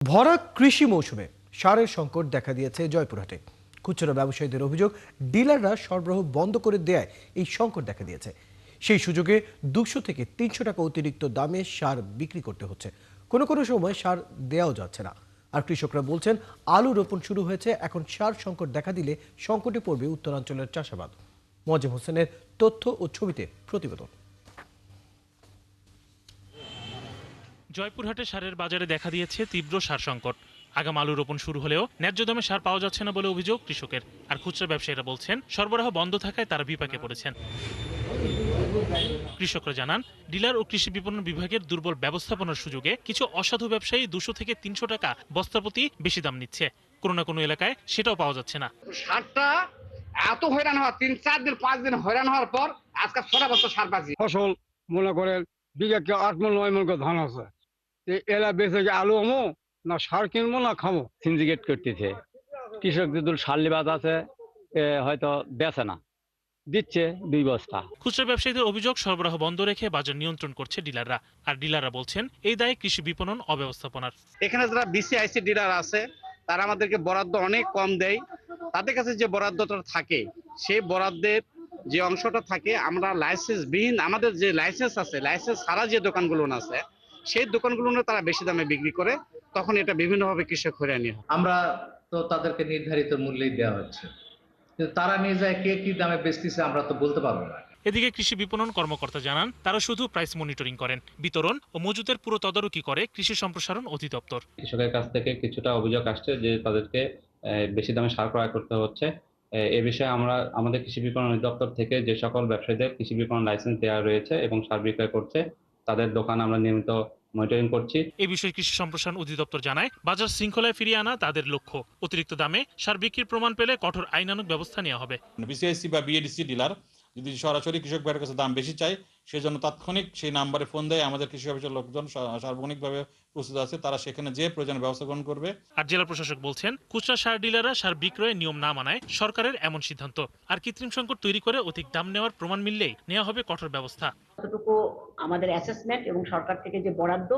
ভরা কৃষি মৌসুমে সারের সংকট দেখা দিয়েছে জয়পুরহাটে। খুচরা ব্যবসায়ীদের অভিযোগ, ডিলাররা সরবরাহ বন্ধ করে দেয়ায় এই সংকট দেখা দিয়েছে। সেই সুযোগে 200 থেকে 300 টাকা অতিরিক্ত দামে সার বিক্রি করতে হচ্ছে। কোনো কোনো সময় সার দেওয়াও যাচ্ছে না। আর কৃষকরা বলছেন, আলু রোপণ শুরু হয়েছে, এখন সার সংকট দেখা দিলে সংকটে পড়বে উত্তরাঞ্চলের চাষাবাদ। মোয়াজ্জেম হোসেনের তথ্য ও ছবিতে প্রতিবেদন। জয়পুরহাটে সারের বাজারে দেখা দিয়েছে তীব্র সার সংকট। আগাম আলু রোপণ শুরু হলেও ন্যায্য দামে সার পাওয়া যাচ্ছে না বলে অভিযোগ কৃষকের। আর খুচরা ব্যবসায়ীরা বলছেন, সরবরাহ বন্ধ থাকায় তারা বিপাকে পড়েছেন। কৃষকরা জানান, ডিলার ও কৃষি বিপণন বিভাগের দুর্বল ব্যবস্থাপনার সুযোগে কিছু অসাধু ব্যবসায়ী 200 থেকে 300 টাকা বস্তা প্রতি বেশি দাম নিচ্ছে। কোনো না কোনো এলাকায় সেটাও পাওয়া যাচ্ছে না। সারটা এত হয়রান হওয়া 3-4 দিন 5 দিন হয়রান হওয়ার পর আজকে 6 বছর সার পাচ্ছি। ফসল মনে করেন বিঘা 8 মণ 9 মণ করে ধান আছে, এলা বেঁচে যে আলু আমো না সার কিনবো না খামো। সিন্ডিকেট করতেছে, কৃষকদের দল সারলিবাদ আছে, হয়তো বেচে না, দিচ্ছে 2 বস্তা। খুচরা ব্যবসায়ীদের অভিযোগ, সরবরাহ বন্ধ রেখে বাজার নিয়ন্ত্রণ করছে ডিলাররা। আর ডিলাররা বলছেন, এই দায় কৃষি বিপণন অব্যবস্থাপনার। এখানে যারা বিসিআইসি ডিলার আছে তারা আমাদেরকে বরাদ্দ অনেক কম দেয়। তাদের কাছে যে বরাদ্দটা থাকে সেই বরাদ্দের যে অংশটা থাকে আমরা লাইসেন্সবিহীন, আমাদের যে লাইসেন্স আছে লাইসেন্স ছাড়া যে দোকানগুলো আছে সেই দোকানগুলো তারা বেশি দামে বিক্রি করে, তখন এটা বিভিন্নভাবে কৃষক হয়রানি হয়। আমরা তো তাদেরকে নির্ধারিত মূল্যেই দেওয়া হচ্ছে, কিন্তু তারা নিয়ে যায় কে কি দামে বেচতেছে আমরা তো বলতে পারবো না। এদিকে কৃষি বিপণন কর্মকর্তা জানান, তারা শুধু প্রাইস মনিটরিং করেন, বিতরণ ও মজুতের পুরো তদারকি করে কৃষি সম্প্রসারণ অধিদপ্তর। কৃষকের কাছ থেকে কিছুটা অভিযোগ আসছে যে তাদেরকে বেশি দামে সার ক্রয় করতে হচ্ছে। এ বিষয়ে আমরা আমাদের কৃষি বিপণন অধিদপ্তর থেকে যে সকল ব্যবসায়ীদের কৃষি বিপণন লাইসেন্স দেওয়া রয়েছে এবং সার বিক্রয় করছে তাদের দোকান আমরা নিয়মিত মনিটরিং করছি। এই বিষয়ে কৃষি সম্প্রসারণ অধিদপ্তর জানায়, বাজার শৃঙ্খলায় ফিরিয়ে আনা তাদের লক্ষ্য। অতিরিক্ত দামে সার বিক্রির প্রমাণ পেলে কঠোর আইনানুগ ব্যবস্থা নেওয়া হবে। বিসিআইসি বা বিএডিসি ডিলার যদি সরাসরি কৃষক ভাইয়ের কাছে দাম বেশি চায়, সেজন্য তাৎক্ষণিক সেই নাম্বারে ফোন দেয়। আমাদের কৃষি অফিসের লোকজন সার্বক্ষণিকভাবে প্রস্তুত আছে, তারা সেখানে যে প্রয়োজনীয় ব্যবস্থা গ্রহণ করবে। আর জেলা প্রশাসক বলছেন, খুচরা সার ডিলাররা সার বিক্রয়ের নিয়ম না মানায় সরকারের এমন সিদ্ধান্ত। আর কৃত্রিম সংকট তৈরি করে অধিক দাম নেওয়ার প্রমাণ মিললেই নেওয়া হবে কঠোর ব্যবস্থা। যতটুকু আমাদের অ্যাসেসমেন্ট এবং সরকার থেকে যে বরাদ্দ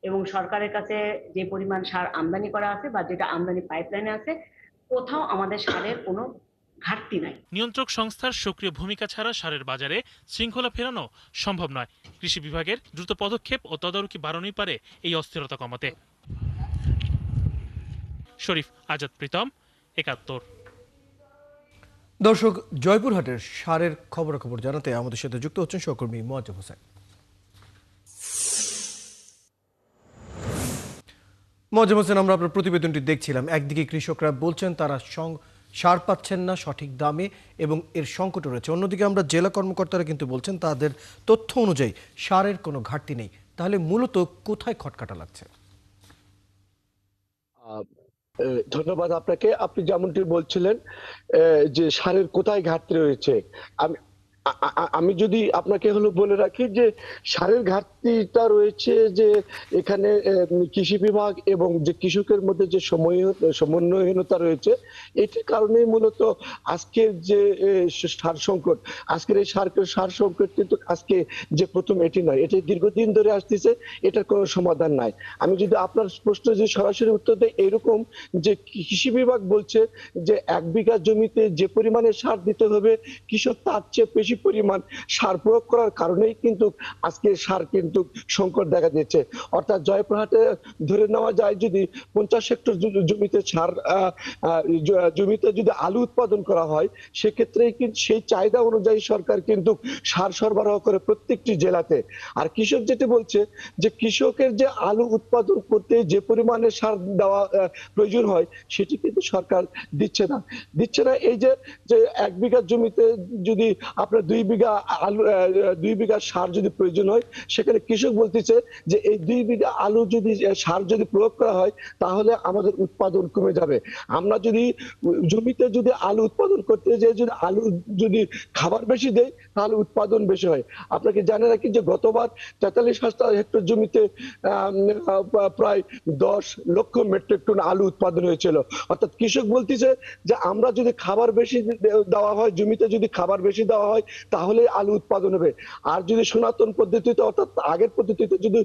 এবং সরকারের কাছে যে পরিমাণ সার আমদানি করা আছে বা যেটা আমদানি পাইপলাইনে আছে, কোথাও আমাদের সারের কোনো ঘাটতি নাই। নিয়ন্ত্রক সংস্থার সক্রিয় ভূমিকা ছাড়া সারের বাজারে শৃঙ্খলা ফেরানো সম্ভব নয়। কৃষি বিভাগের দ্রুত পদক্ষেপ ও তদারকি বাড়ানোই পারে এই অস্থিরতা কমাতে। শরীফ আজাদ প্রীতম, ৭১। দর্শক, জয়পুরহাটের সারের খবরাখবর জানাতে আমাদের সাথে যুক্ত হচ্ছেন সহকর্মী মোয়াজ্জেম হোসেন। মোয়াজ্জেম হোসেন, আমরা আপনার প্রতিবেদনটি দেখছিলাম। একদিকে কৃষকরা বলছেন তারা সার পাচ্ছেন না সঠিক দামে এবং এর সংকট রয়েছে, অন্যদিকে আমরা জেলা কর্মকর্তারা কিন্তু বলছেন তাদের তথ্য অনুযায়ী সারের কোনো ঘাটতি নেই। তাহলে মূলত কোথায় খটকাটা লাগছে? ধন্যবাদ আপনাকে। আপনি যেমনটি বলছিলেন যে সারের কোথায় ঘাটতি রয়েছে, আমি আমি যদি আপনাকে বলে রাখি যে সারের ঘাটতিটা রয়েছে যে এখানে কৃষি বিভাগ এবং যে কৃষকের মধ্যে যে সমন্বয়হীনতা রয়েছে, এটির কারণেই মূলত আজকের যে সার সংকট, আজকের এই সার সংকট কিন্তু আজকে যে প্রথম এটি নয়, এটি দীর্ঘদিন ধরে আসতেছে, এটার কোনো সমাধান নাই। আমি যদি আপনার প্রশ্ন যে সরাসরি উত্তর দেয়, এরকম যে কৃষি বিভাগ বলছে যে 1 বিঘা জমিতে যে পরিমাণে সার দিতে হবে, কৃষক তার চেয়ে বেশি পরিমাণ সার প্রয়োগ করার কারণেই কিন্তু আজকে সার কিন্তু সংকট দেখা দিয়েছে। অর্থাৎ জয়পুরহাটে ধরে নেওয়া যায় যদি 50 হেক্টর জমিতে জমিতে যদি আলু উৎপাদন করা হয়, সেক্ষেত্রে কিন্তু সেই চাহিদা অনুযায়ী সরকার কিন্তু সার সরবরাহ করে প্রত্যেকটি জেলাতে। আর কৃষক যেটি বলছে যে কৃষকের যে আলু উৎপাদন করতে যে পরিমাণে সার দেওয়া প্রয়োজন হয়, সেটি কিন্তু সরকার দিচ্ছে না। এই যে 1 বিঘা জমিতে যদি আপনার 2 বিঘা আলু 2 বিঘা সার যদি প্রয়োজন হয়, সেখানে কৃষক বলতেছে যে এই 2 বিঘা আলু যদি সার যদি প্রয়োগ করা হয় তাহলে আমাদের উৎপাদন কমে যাবে। আমরা যদি জমিতে যদি আলু উৎপাদন করতে যাই, যদি আলু যদি খাবার বেশি দেয় তাহলে উৎপাদন বেশি হয়। আপনাকে জানে রাখি যে গতবার 43,000 হেক্টর জমিতে প্রায় 10 লক্ষ মেট্রিক টন আলু উৎপাদন হয়েছিল। অর্থাৎ কৃষক বলতেছে যে আমরা যদি খাবার বেশি দেওয়া হয়, জমিতে যদি খাবার বেশি দেওয়া হয়, তাহলে আলু উৎপাদন হবে। আর যদি সনাতন পদ্ধতিতে অর্থাৎ আগের পদ্ধতিতে যদি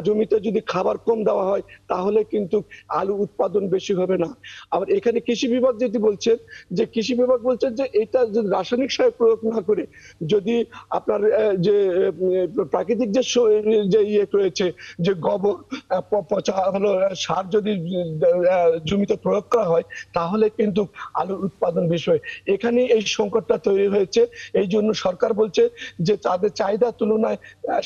জমিতে যদি খাবার কম দেওয়া হয় তাহলে কিন্তু আলু উৎপাদন বেশি হবে না। আবার এখানে কৃষি বিভাগ যেটি বলছেন যে কৃষি বিভাগ বলছেন যে এটা যদি রাসায়নিক সার প্রয়োগ না করে যদি আপনার যে প্রাকৃতিক যে যে ইয়ে রয়েছে যে গোবর পচা হলো সার যদি জমিতে প্রয়োগ করা হয় তাহলে কিন্তু আলুর উৎপাদন বিষয় এখানে এই সংকটটা তৈরি হয়েছে। এই জন্য সরকার বলছে যে তাদের চাহিদার তুলনায়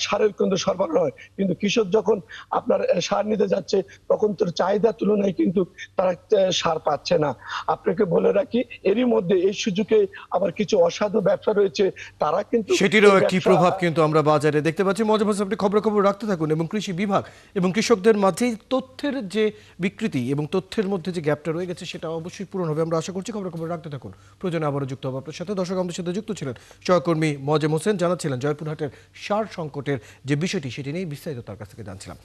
সারের কিন্তু সরবরাহ হয়, কিন্তু কৃষক যখন আপনার সার নিতে যাচ্ছে তখন তোর চাহিদার তুলনায় কিন্তু তারা সার পাচ্ছে না। আপনাকে বলে রাখি এরই মধ্যে এই সুযোগে আবার কিছু অসাধু ব্যবসা রয়েছে, তারা কিন্তু সেটিরও একটি প্রভাব কিন্তু আমরা বাজারে দেখতে পাচ্ছি। মজার মধ্যে আপনি খবর রাখতে থাকুন এবং কৃষি বিভাগ এবং কৃষকদের মাঝে তথ্যের যে বিকৃতি এবং তথ্যের মধ্যে যে গ্যাপটা রয়ে গেছে সেটা অবশ্যই পূরণ হবে আমরা আশা করছি। খবর রাখতে থাকুন, প্রয়োজনে আবারও যুক্ত হবে আপনার সাথে। দর্শক আমাদের সাথে যুক্ত ছিলেন সহকর্মী মজেম হোসেন, জানাচ্ছিলেন জয়পুরহাটের সার সংকটের যে বিষয়টি সেটি নিয়ে বিস্তারিত তার কাছ থেকে জানছিলাম।